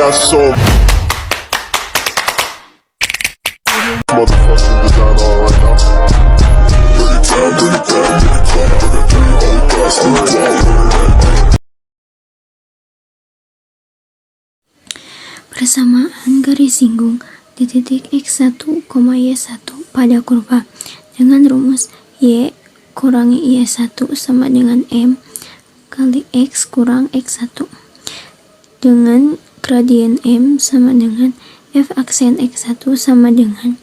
got some motherfucking design on right now. Bring it down, bring it down, bring it down. I got 3 old guys, 3 wild. Persamaan garis singgung di titik x1, y1 pada kurva dengan rumus y kurangi y1 sama dengan m kali x kurang x1 dengan gradien m sama dengan f aksen x1 sama dengan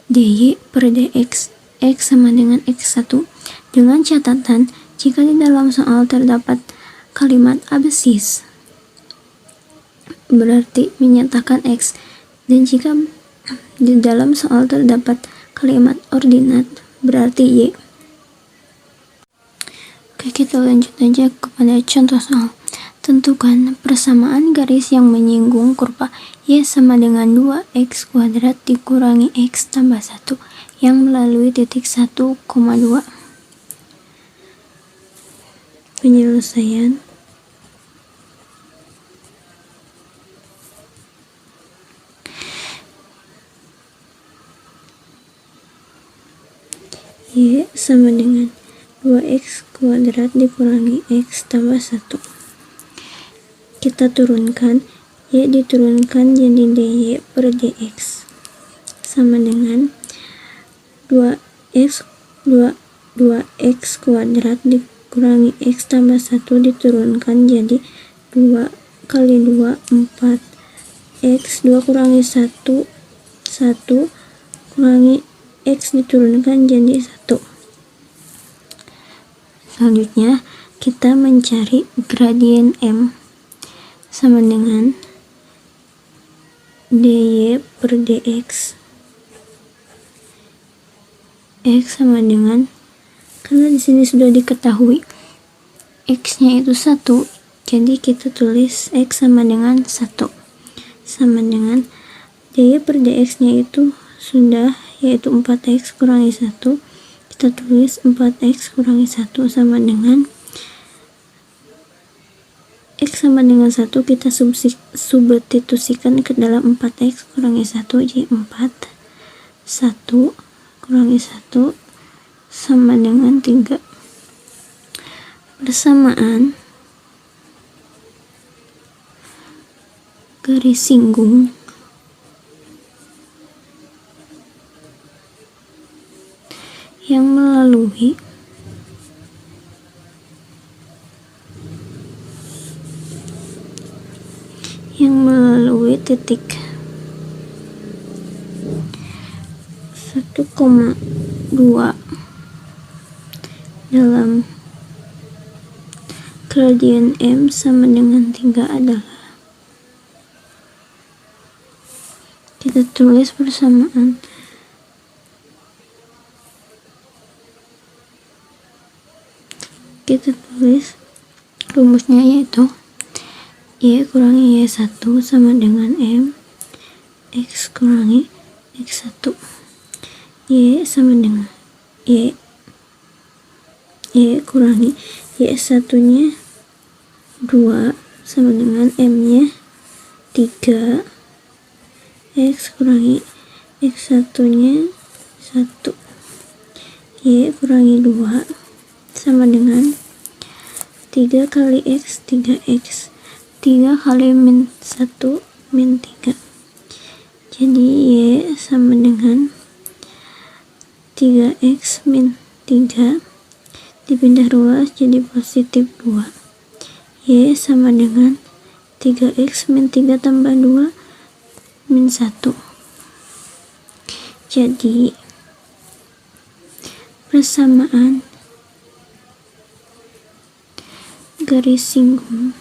dy per dx x sama dengan x1 dengan catatan jika di dalam soal terdapat kalimat abscis berarti menyatakan X, dan jika di dalam soal terdapat kalimat ordinat berarti Y. Oke, kita lanjut aja kepada contoh soal. Tentukan persamaan garis yang menyinggung kurva Y sama dengan 2x kuadrat dikurangi x tambah 1 yang melalui titik 1,2. Penyelesaian. Y sama dengan 2x kuadrat dikurangi x tambah 1. Kita turunkan, Y diturunkan jadi dy per dx sama dengan 2x kuadrat dikurangi x tambah 1 diturunkan jadi 2 kali 2 4x 2 kurangi 1 1 kurangi X diturunkan jadi 1. Selanjutnya kita mencari gradien M sama dengan dy per dx x sama dengan, karena di sini sudah diketahui x nya itu 1, jadi kita tulis x sama dengan 1 sama dengan dy per dx nya itu sudah, yaitu 4x kurangi 1, kita tulis 4x kurangi 1 sama dengan x sama dengan 1 kita substitusikan ke dalam 4x kurangi 1 jadi 4 1 kurangi 1 sama dengan 3. Persamaan garis singgung yang melalui titik 1,2 dalam gradien M sama dengan 3 adalah, kita tulis persamaan kita tulis rumusnya, yaitu Y kurangi Y1 sama dengan M X kurangi X1. Y sama dengan Y kurangi Y1 nya 2 sama dengan M nya 3, X kurangi X1 nya 1, Y kurangi 2 sama dengan 3 kali X 3X 3 kali min 1 min 3, jadi Y sama dengan 3X min 3 dipindah ruas jadi positif 2, Y sama dengan 3X min 3 tambah 2 min 1. Jadi persamaan garis singgung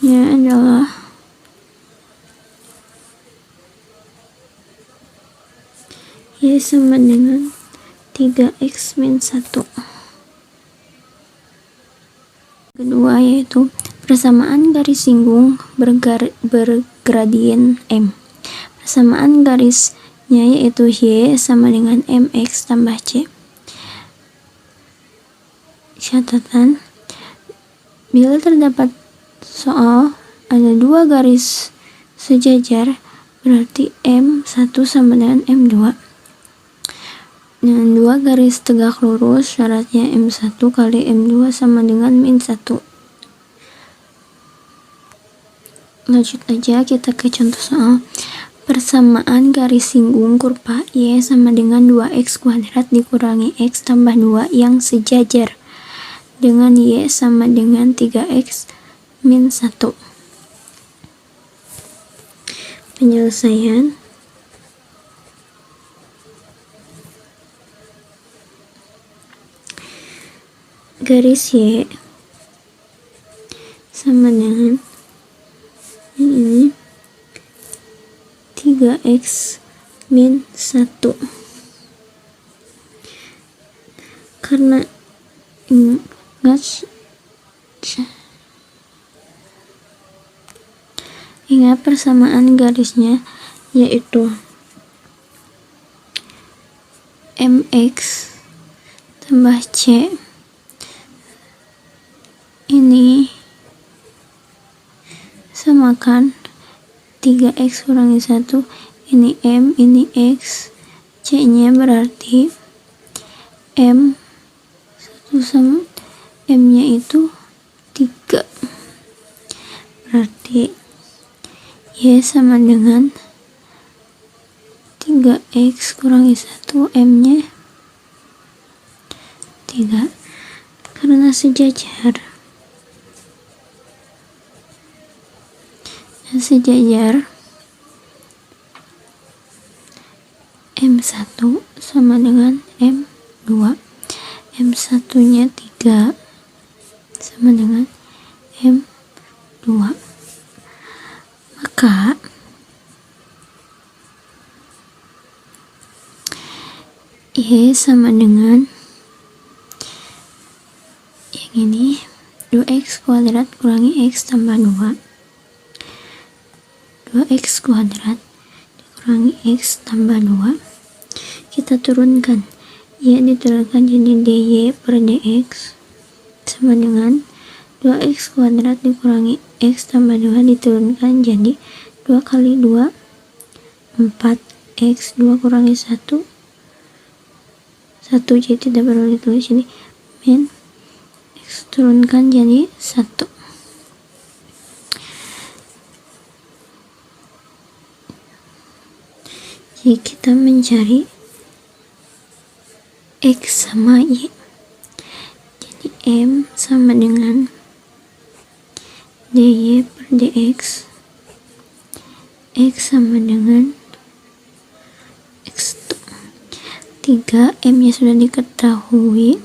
nya adalah Y sama dengan 3x min 1. Kedua yaitu persamaan garis singgung bergradien M. Persamaan garis yaitu Y sama dengan MX tambah C. catatan, bila terdapat soal ada dua garis sejajar, berarti M1 sama dengan M2. Dengan dua garis tegak lurus, syaratnya M1 kali M2 sama dengan min 1. Lanjut aja kita ke contoh soal. Persamaan garis singgung kurva Y sama dengan 2x kuadrat dikurangi x tambah 2 yang sejajar dengan Y sama dengan 3x min 1. Penyelesaian. Garis Y sama dengan ini 3x min 1. Karena ingat persamaan garisnya yaitu mx tambah c ini samakan 3x kurangi 1, ini M, ini X, C nya berarti M 1 sama M nya itu 3, berarti Y sama dengan 3x kurangi 1, M nya 3. Karena sejajar M1 sama dengan M2, M1 nya 3 sama dengan M2, maka Y sama dengan yang ini 2x kuadrat kurangi x tambah 2, 2x kuadrat dikurangi x tambah 2, kita turunkan, Y diturunkan jadi dy per dx sama dengan 2x kuadrat dikurangi x tambah 2 diturunkan jadi 2 kali 2 4x, 2 kurangi 1 jadi tidak perlu ditulis, ini min x turunkan jadi 1. Jadi kita mencari X sama Y. Jadi M sama dengan dy per dx. X sama dengan X2. 3, M nya sudah diketahui.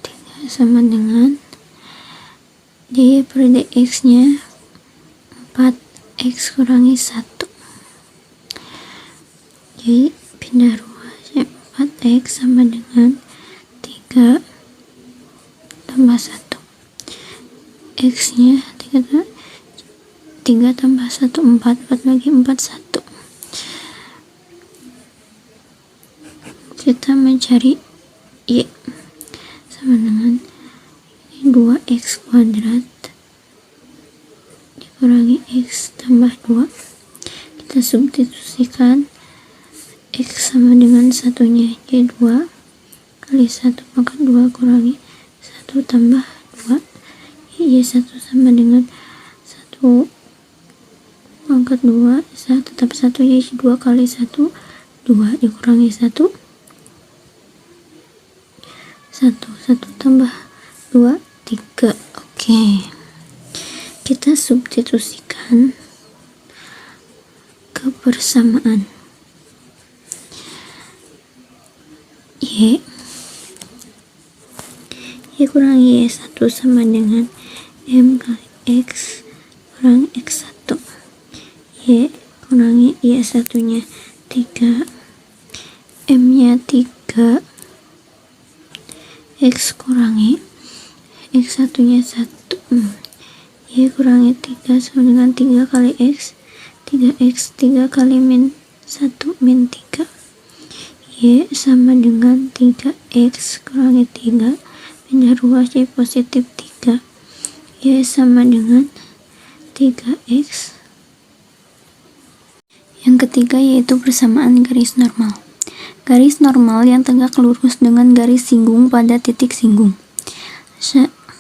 3 sama dengan dy per dx nya 4x kurangi 1. Jadi pindah ruas, 4x sama dengan 3 tambah 1. X nya 3 tambah 1 4 lagi 4 1. Kita mencari Y sama dengan 2x kuadrat dikurangi x tambah 2. Kita substitusikan X sama dengan satunya, jadi 2 kali 1 maka 2 kurangi 1 tambah 2, Y 1 sama dengan 1 pangkat 2, tetap 1, Y 2 kali 1 2 dikurangi 1 1 tambah 2 3. Oke, kita substitusikan ke persamaan Y kurangi Y1 sama dengan M kali X kurang X1. Y kurangi Y1 nya 3, M nya 3, X kurangi X1 nya 1, Y kurangi 3 sama dengan 3 kali X, 3x 3 kali min 1 min 3, Y Y sama dengan 3X kurangi 3 pindah ruas Y positif 3. Y sama dengan 3X. Yang ketiga yaitu persamaan garis normal. Garis normal yang tegak lurus dengan garis singgung pada titik singgung.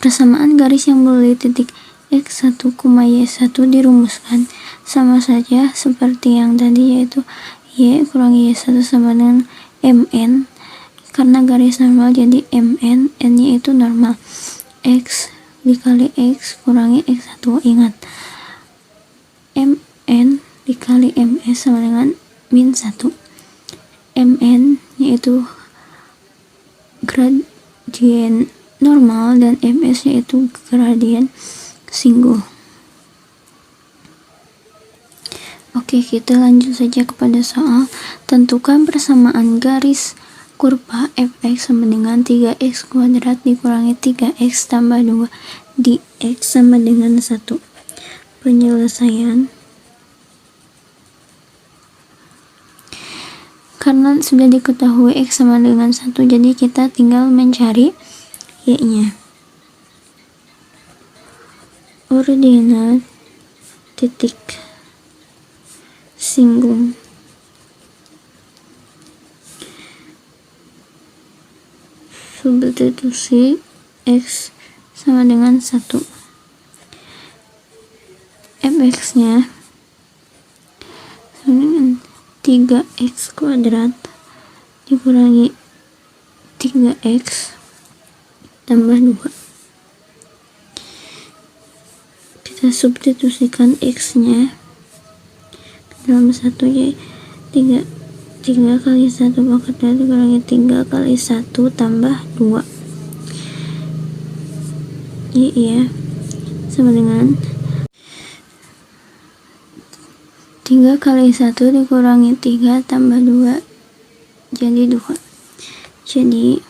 Persamaan garis yang melalui titik X1, Y1 dirumuskan sama saja seperti yang tadi, yaitu Y kurangi Y1 sama dengan MN. Karena garis normal jadi MN, N-nya itu normal. X dikali X kurangi X1. Ingat, MN dikali MS sama dengan min 1. MN yaitu gradien normal dan MS yaitu gradien singgung. Oke, kita lanjut saja kepada soal. Tentukan persamaan garis kurva fx sama dengan 3x kuadrat dikurangi 3x tambah 2 di x sama dengan 1. Penyelesaian. Karena sudah diketahui x sama dengan 1, jadi kita tinggal mencari y-nya. Ordinat titik singgung. Substitusi x sama dengan 1. fx-nya sama dengan 3x kuadrat dikurangi 3x tambah 2. Kita substitusikan x-nya dalam 1, y 3 kali 1 pangkat 2 dikurangi 3 kali 1 tambah 2 y ya sama dengan 3 kali 1 dikurangi 3 tambah 2 jadi 2. Jadi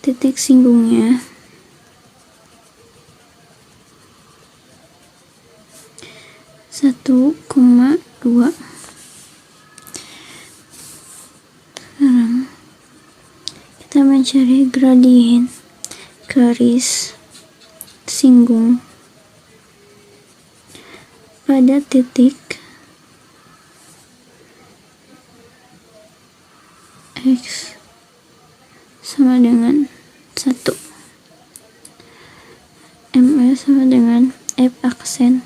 titik singgungnya satu koma 2. Sekarang kita mencari gradien garis singgung pada titik X sama dengan 1. MS sama dengan F aksen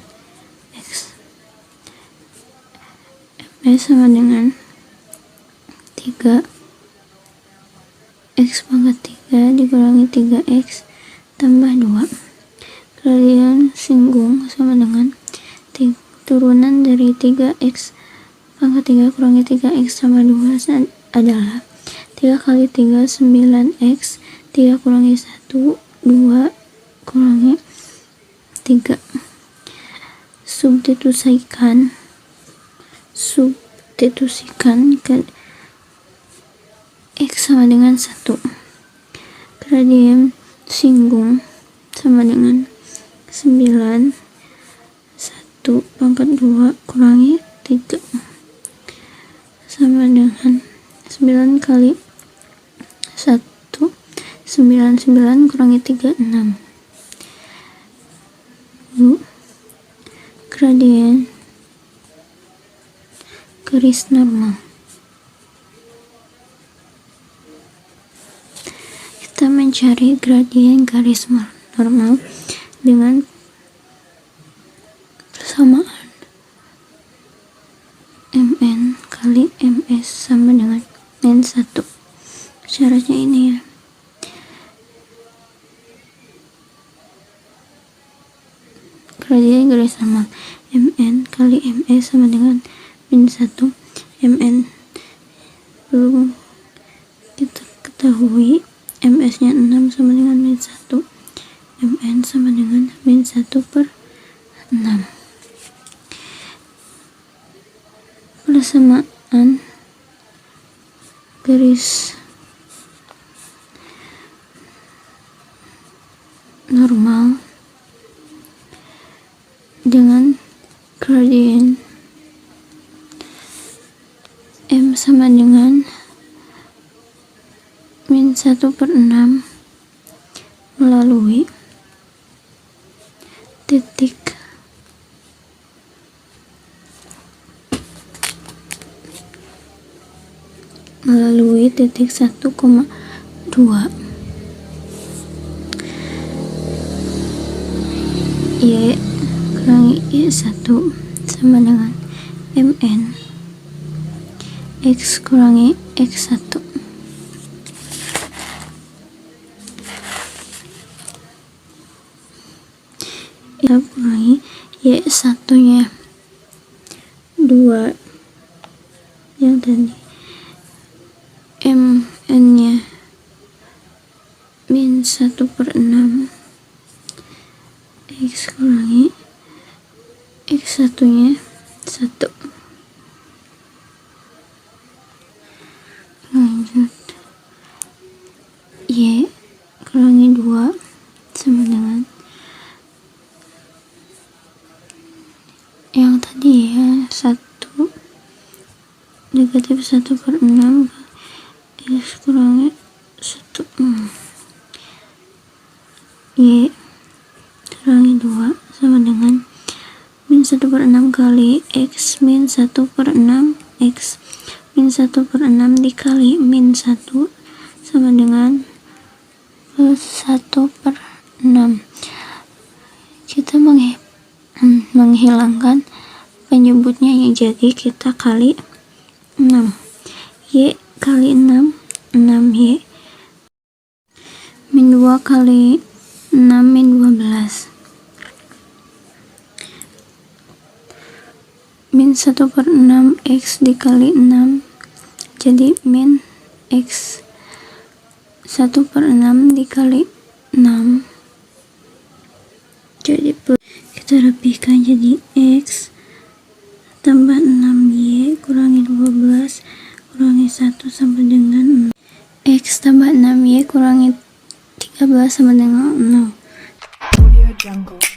X. MS sama dengan 3 X pangkat 3 dikurangi 3X tambah 2. Gradien singgung sama dengan turunan dari 3X pangkat 3 kurangi 3X tambah 2 adalah 3 kali 3 9x 3 kurangi 1 2 kurangi 3. Substitusikan ke x sama dengan 1. Gradien singgung sama dengan 9 1 pangkat 2 kurangi 3 sama dengan 9 kali 1 9 kurangi 3 6. Gradien garis normal. Kita mencari gradien garis normal dengan persamaan MN kali MS sama dengan min 1. Syaratnya ini ya. Gradien garis normal MN kali MS sama dengan min 1. MN belum kita ketahui, MS nya 6 sama dengan min 1. MN sama dengan min 1 per 6. Persamaan garis normal dengan gradien M sama dengan min 1/6 melalui titik titik 1,2 Y kurangi Y1 sama dengan MN X kurangi X1. Ya kurangi Y1 nya 2 yang tadi, MN nya min 1/6 X kurangi X1 nya 1. Lanjut, Y kurangi 2 sama dengan yang tadi ya, 1 negatif 1/6 X kurangi 1. Y kurangi 2 sama dengan min 1/6 kali X min 1/6 X min 1/6 dikali min 1 sama dengan plus 1/6. Kita menghilangkan penyebutnya ya, jadi kita kali 6. Y kali 6 6Y min 2 kali 6 min 12 min 1/6 X dikali 6 jadi min X 1/6 dikali 6 jadi kita rapihkan jadi X tambah 6Y kurangi 12 kurangi 1 sama dengan 6. X tambah 6Y kurangi 13 sama dengan 0. Audio Jungle.